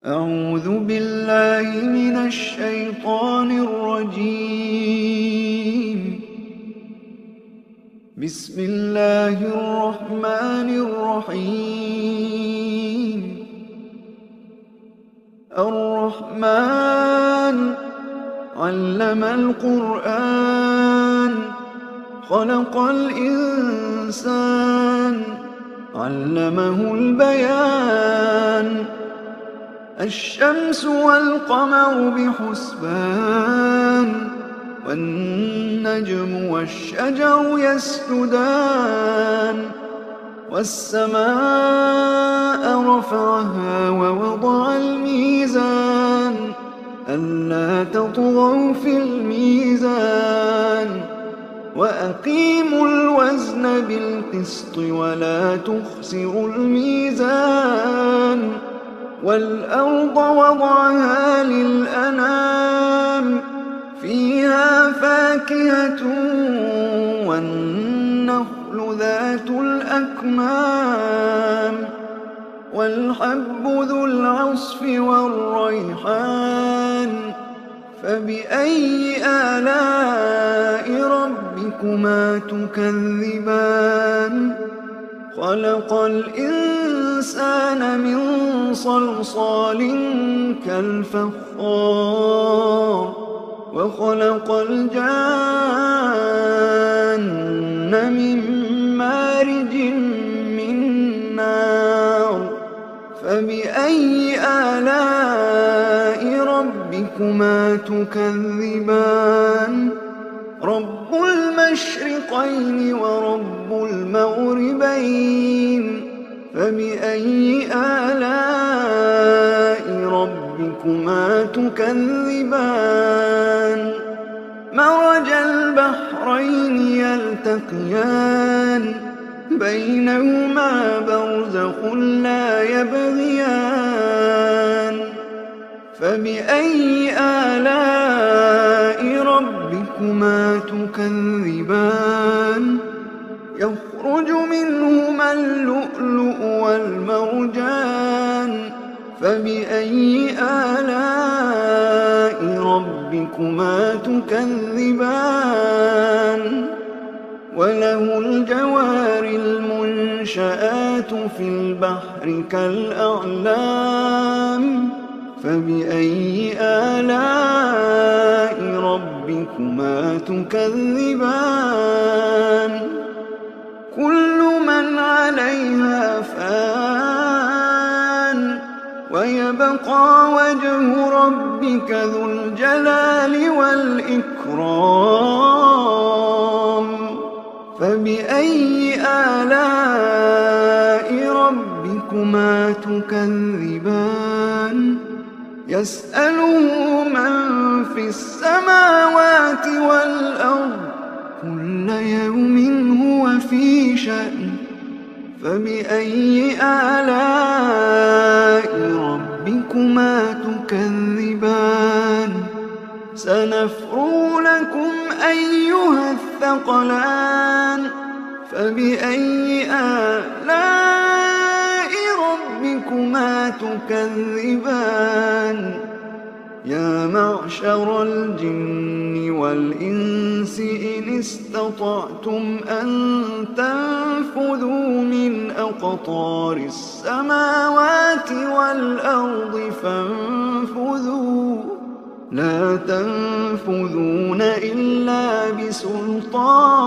أعوذ بالله من الشيطان الرجيم. بسم الله الرحمن الرحيم. الرحمن علم القرآن خلق الإنسان علمه البيان. الشمس والقمر بحسبان والنجم والشجر يسجدان. والسماء رفعها ووضع الميزان ألا تطغوا في الميزان وأقيموا الوزن بالقسط ولا تخسروا الميزان. والأرض وضعها للأنام فيها فاكهة والنخل ذات الأكمام والحب ذو العصف والريحان. فبأي آلاء ربكما تكذبان؟ خلق الإنسان من صلصال كالفخار وخلق الجان من مارج من نار. فبأي آلاء ربكما تكذبان؟ رب المشرقين ورب المغربين. فبأي آلاء ربكما تكذبان؟ مرج البحرين يلتقيان بينهما برزخ لا يبغيان. فبأي آلاء ربكما تكذبان؟ يخرج منهما اللؤلؤ والمرجان. فبأي آلاء ربكما تكذبان؟ وله الجوار المنشآت في البحر كالأعلام. فبأي آلاء ربكما تكذبان؟ كل من عليها فان ويبقى وجه ربك ذو الجلال والإكرام. فبأي آلاء ربكما تكذبان؟ يسأله من في السماوات والأرض كل يوم هو في شأن. فبأي آلاء ربكما تكذبان؟ سنفرغ لكم أيها الثقلان. فبأي آلاء ربكما تكذبان؟ يا معشر الجن والإنس إن استطعتم أن تنفذوا من أقطار السماوات والأرض فانفذوا لا تنفذون إلا بسلطان.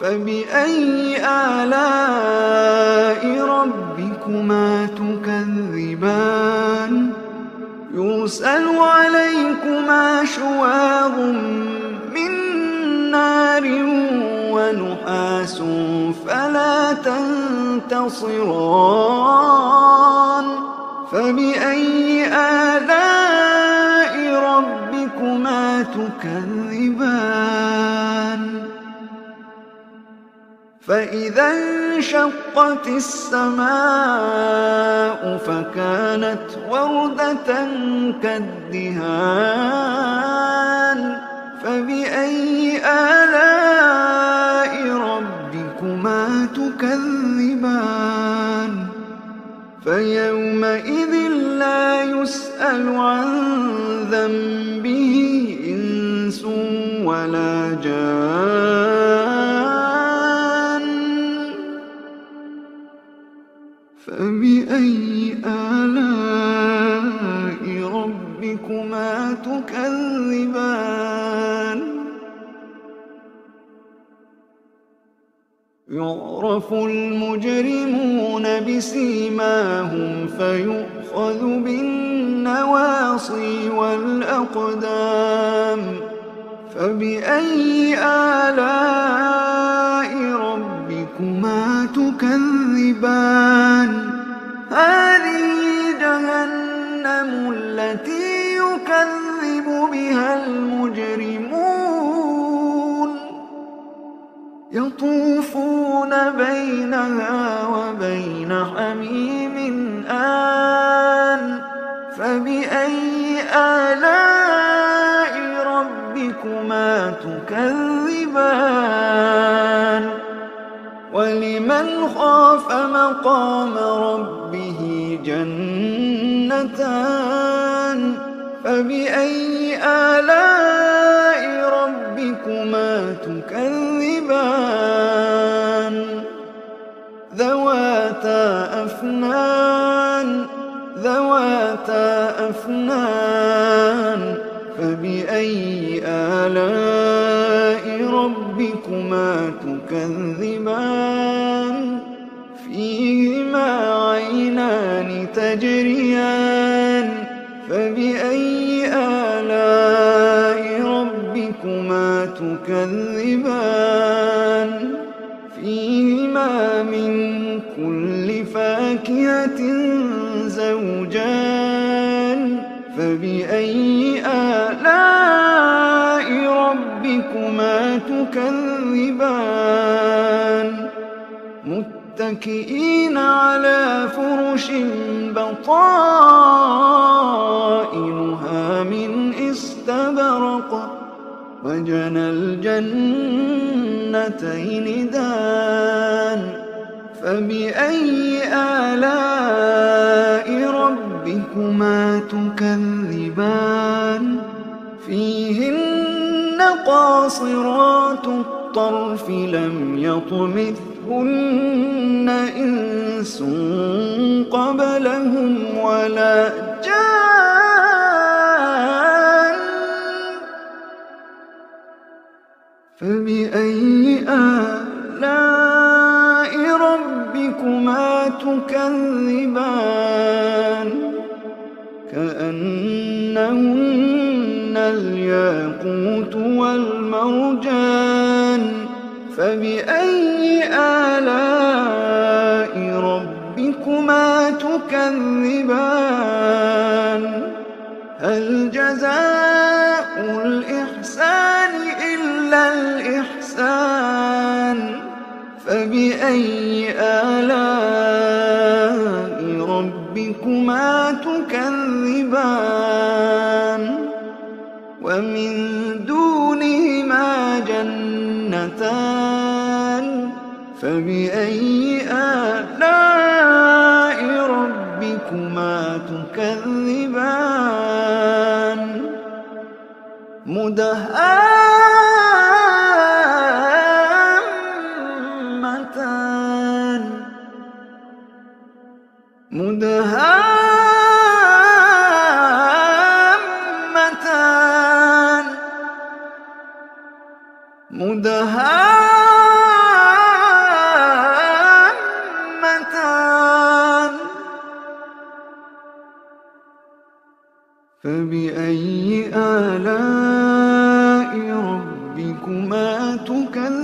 فبأي آلاء ربكما تكذبان؟ يرسل عليكما شواظ من نار ونحاس فلا تنتصران. فبأي آلاء ربكما تكذبان؟ فإذا انشقت السماء فكانت وردة كالدهان. فبأي آلاء ربكما تكذبان؟ فيومئذ يسأل عن ذنبه إنس ولا جان فبأي آلاء ربكما تكذبان يعرف المجرمون بسيماهم فيؤخذ بالنواصي والأقدام فبأي آلاء ربكما تكذبان هذه جهنم التي يكذب بها المجرمون يطوفون بينها وبين حميم آن فبأي آلاء ربكما تكذبان ولمن خاف مقام ربه جنتان فبأي آلاء ربكما تكذبان ذواتا أفنان فبأي آلاء ربكما تكذبان فيهما عينان تجريان فبأي آلاء ربكما تكذبان فيهما من كل فاكهة زوجان فبأي آلاء ربكما تكذبان متكئين على فرش بطائنها من استبرق وجنى الجنتين دان فبأي آلاء ربكما تكذبان فيهن قاصرات الطرف لم يطمثهن إنس قبلهم ولا جان فبأي آلاء ربكما تكذبان كأنهن الياقوت والمرجان فبأي آلاء ربكما تكذبان هل جزاء الإحسان إلا الإحسان فبأي آلاء ربكما تكذبان ومن دونهما جنتان فبأي آلاء ربكما تكذبان مدهامتان فبأي آلاء ربكما تكذبان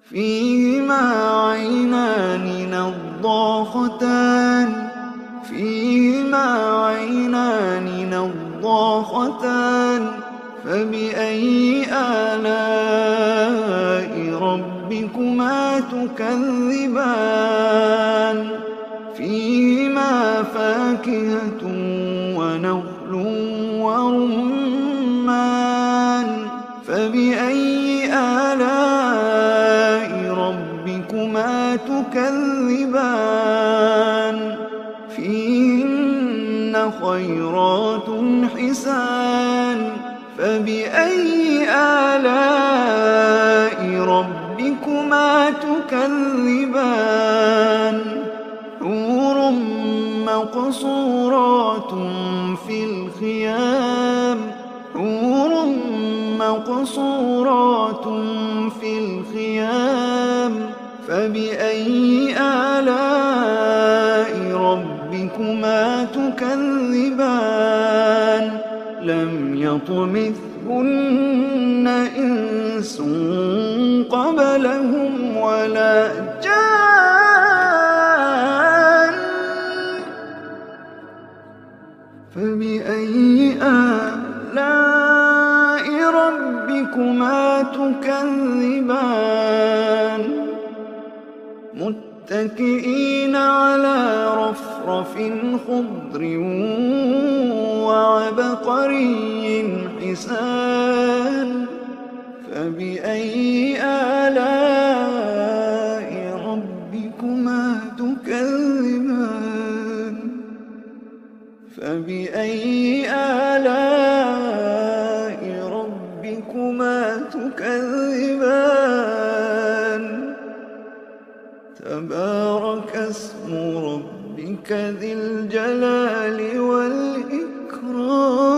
فيهما عينان نضاختان فبأي آلاء ربكما تكذبان فيهما فاكهة ونخل ورمان تكذبان فيهن خيرات حسان فبأي آلاء ربكما تكذبان حور مقصورات في الخيام حور مقصورات في الخيام فبأي آلاء ربكما تكذبان لم يطمثهن إنس قبلهم ولا جان فبأي آلاء ربكما تكذبان متكئين على رفرف خضر وعبقري حسان فبأي آلاء ربكما تكذبان فبأي آلاء ربكما تكذبان تبارك اسم ربك ذي الجلال والإكرام